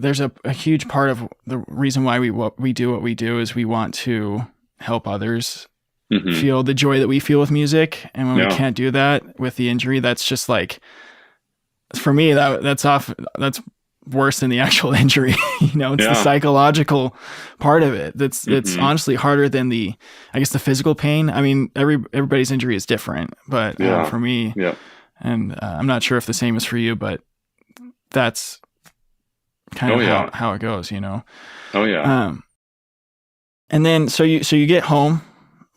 there's a huge part of the reason why what we do is we want to help others feel the joy that we feel with music. And when we can't do that with the injury, that's just like, for me, that's worse than the actual injury. It's the psychological part of it. It's honestly harder than the physical pain. I mean, everybody's injury is different, but for me, and I'm not sure if the same is for you, but that's kind of how it goes, Oh yeah. And then, so you get home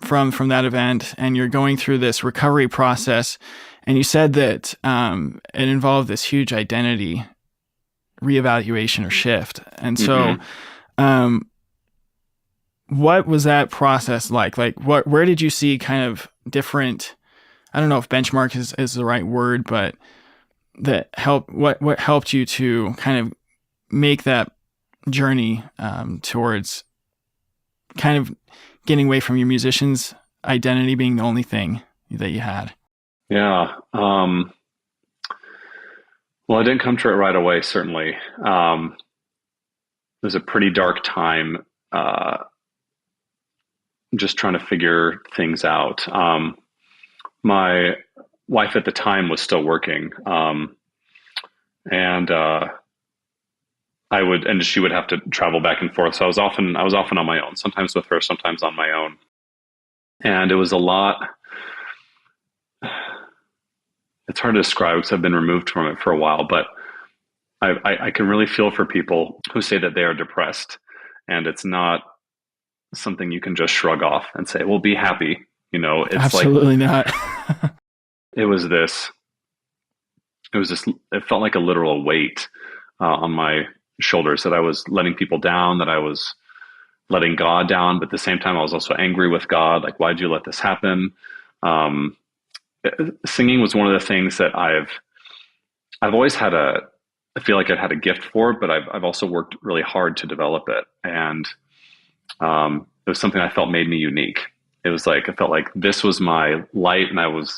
from that event and you're going through this recovery process, and you said that it involved this huge identity reevaluation or shift. And so, what was that process like? Like, where did you see kind of different, I don't know if benchmark is the right word, but what helped you to kind of make that journey towards kind of getting away from your musician's identity being the only thing that you had? Yeah. Well, I didn't come to it right away, certainly. It was a pretty dark time, just trying to figure things out. My wife at the time was still working, and she would have to travel back and forth. So I was often on my own, sometimes with her, sometimes on my own. And it was a lot. It's hard to describe because I've been removed from it for a while, but I can really feel for people who say that they are depressed, and it's not something you can just shrug off and say, well, be happy. It's absolutely not. It felt like a literal weight on my shoulders, that I was letting people down, that I was letting God down, but at the same time, I was also angry with God. Like, why'd you let this happen? Singing was one of the things that I've always had I feel like I've had a gift for, but I've also worked really hard to develop it. And it was something I felt made me unique. It was like, I felt like this was my light, and I was,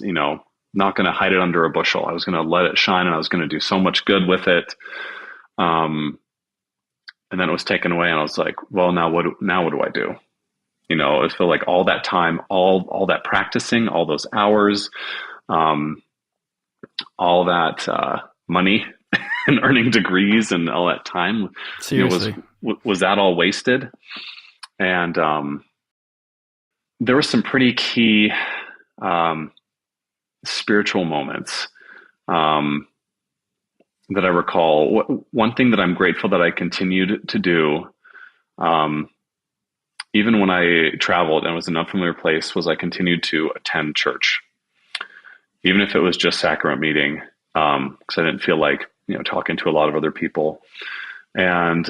not going to hide it under a bushel. I was going to let it shine, and I was going to do so much good with it. And then it was taken away, and I was like, well, now what do I do? I feel like all that time, all that practicing, all those hours, all that money and earning degrees and all that time, Seriously. Was that all wasted? And there were some pretty key spiritual moments that I recall. One thing that I'm grateful that I continued to do, even when I traveled and was in an unfamiliar place, was I continued to attend church, even if it was just sacrament meeting, because I didn't feel like talking to a lot of other people. And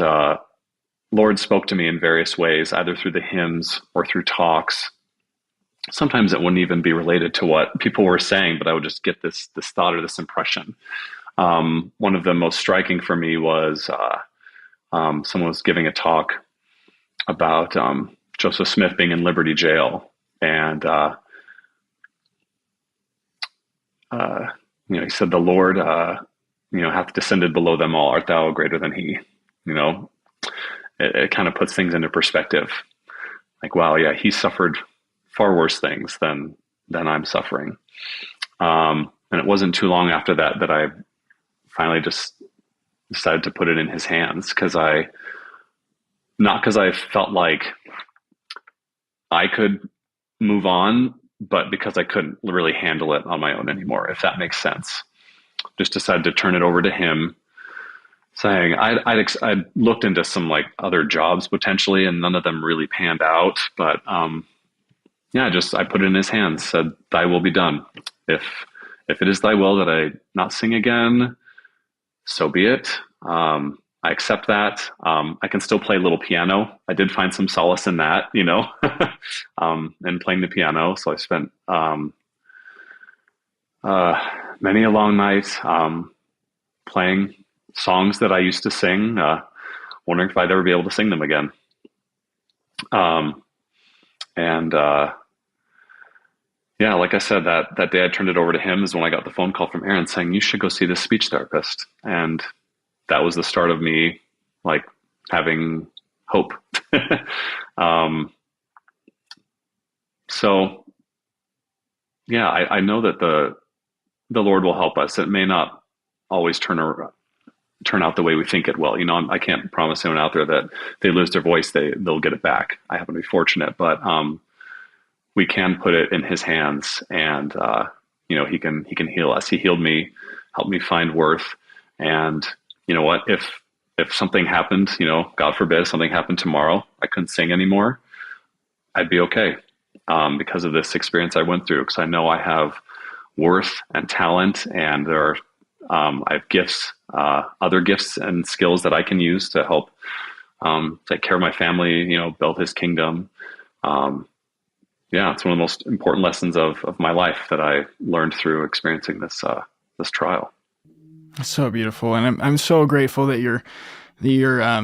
Lord spoke to me in various ways, either through the hymns or through talks. Sometimes it wouldn't even be related to what people were saying, but I would just get this thought or this impression. One of the most striking for me was someone was giving a talk about Joseph Smith being in Liberty Jail, and he said, "The Lord, hath descended below them all. Art thou greater than he?" It kind of puts things into perspective. Like, wow, yeah, he suffered far worse things than I'm suffering. And it wasn't too long after that I finally just decided to put it in his hands, not because I felt like I could move on, but because I couldn't really handle it on my own anymore, if that makes sense. Just decided to turn it over to him, saying I'd looked into some like other jobs potentially, and none of them really panned out. But I put it in his hands, said, "Thy will be done. If it is thy will that I not sing again, so be it. I accept that. I can still play a little piano. I did find some solace in that, and playing the piano. So I spent many a long night playing songs that I used to sing, wondering if I'd ever be able to sing them again. Like I said, that day I turned it over to him is when I got the phone call from Aaron saying, "You should go see this speech therapist." And that was the start of me, like having hope. So yeah, I know that the Lord will help us. It may not always turn out the way we think it will. I can't promise anyone out there that they lose their voice, they'll get it back. I happen to be fortunate, but we can put it in His hands, and He can heal us. He healed me, helped me find worth. And you know what? If something happened, God forbid, something happened tomorrow, I couldn't sing anymore, I'd be okay, because of this experience I went through. Because I know I have worth and talent, and I have gifts, other gifts and skills that I can use to help take care of my family, build His kingdom. Yeah, it's one of the most important lessons of my life that I learned through experiencing this trial. So beautiful, and I'm so grateful that you're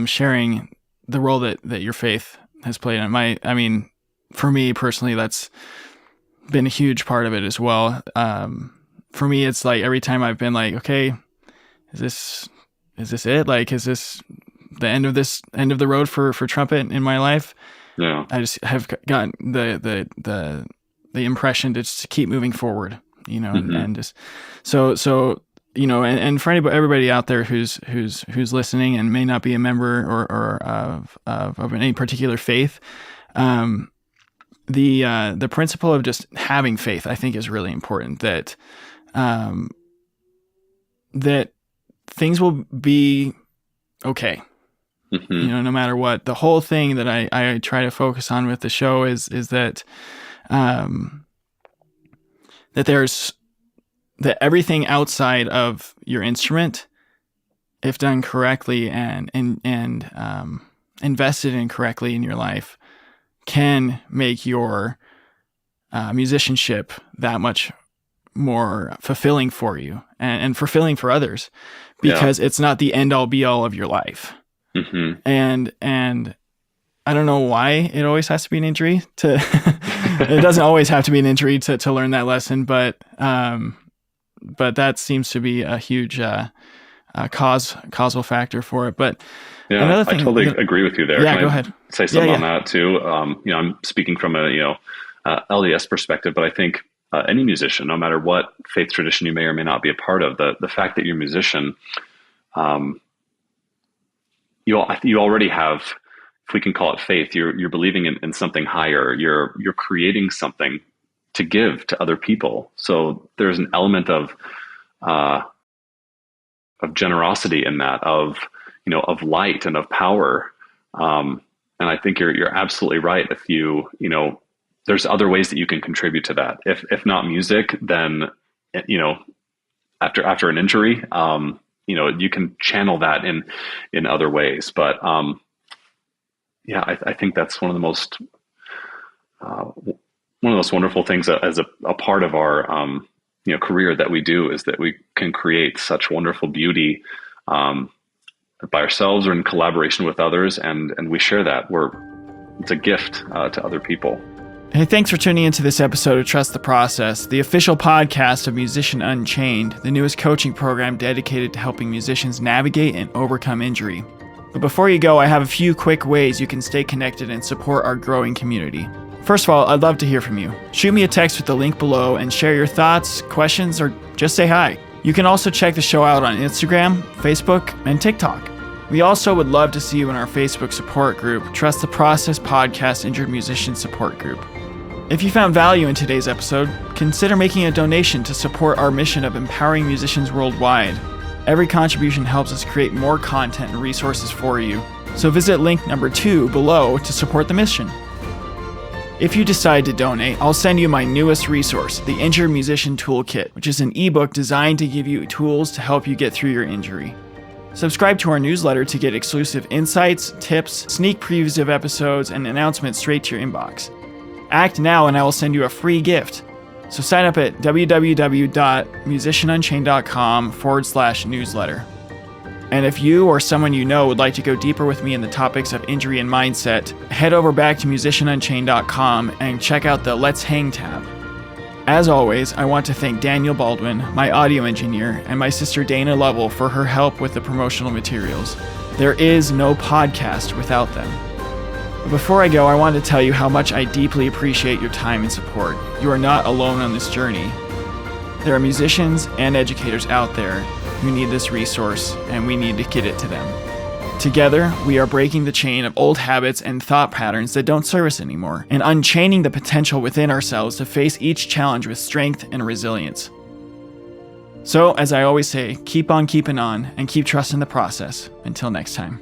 sharing the role that your faith has played in for me personally, that's been a huge part of it as well. For me, it's like every time I've been like, okay, is this it? Like, is this the end of the road for trumpet in my life? Yeah. I just have gotten the impression to just keep moving forward, mm-hmm. and just so and for everybody out there who's listening and may not be a member or of any particular faith, the principle of just having faith, I think, is really important. That that things will be okay. Mm-hmm. No matter what. The whole thing that I try to focus on with the show is that that everything outside of your instrument, if done correctly and invested in correctly in your life, can make your musicianship that much more fulfilling for you and fulfilling for others, because it's not the end all be all of your life. Mm-hmm. And I don't know why it always has to be an injury it doesn't always have to be an injury to learn that lesson, but that seems to be a huge causal factor for it. But yeah, I totally agree with you there. Yeah, Can go I ahead. Say something on that too. I'm speaking from a LDS perspective, but I think any musician, no matter what faith tradition you may or may not be a part of, the fact that you're a musician, you already have, if we can call it faith, you're believing in something higher. You're creating something to give to other people. So there's an element of generosity in that, of light and of power. And I think you're absolutely right. If there's other ways that you can contribute to that. If not music, then after an injury, you can channel that in other ways. But I think that's one of the most wonderful things as a part of our career that we do, is that we can create such wonderful beauty by ourselves or in collaboration with others, and we share that. It's a gift to other people. Hey, thanks for tuning into this episode of Trust the Process, the official podcast of Musician Unchained, the newest coaching program dedicated to helping musicians navigate and overcome injury. But before you go, I have a few quick ways you can stay connected and support our growing community. First of all, I'd love to hear from you. Shoot me a text with the link below and share your thoughts, questions, or just say hi. You can also check the show out on Instagram, Facebook, and TikTok. We also would love to see you in our Facebook support group, Trust the Process Podcast Injured Musician Support Group. If you found value in today's episode, consider making a donation to support our mission of empowering musicians worldwide. Every contribution helps us create more content and resources for you, so visit link number 2 below to support the mission. If you decide to donate, I'll send you my newest resource, the Injured Musician Toolkit, which is an ebook designed to give you tools to help you get through your injury. Subscribe to our newsletter to get exclusive insights, tips, sneak previews of episodes, and announcements straight to your inbox. Act now and I will send you a free gift. So sign up at www.musicianunchained.com/newsletter. And if you or someone you know would like to go deeper with me in the topics of injury and mindset, head over back to musicianunchained.com and check out the Let's Hang tab. As always, I want to thank Daniel Baldwin, my audio engineer, and my sister Dana Lovell for her help with the promotional materials. There is no podcast without them. But before I go, I want to tell you how much I deeply appreciate your time and support. You are not alone on this journey. There are musicians and educators out there who need this resource, and we need to get it to them. Together, we are breaking the chain of old habits and thought patterns that don't serve us anymore, and unchaining the potential within ourselves to face each challenge with strength and resilience. So, as I always say, keep on keeping on and keep trusting the process. Until next time.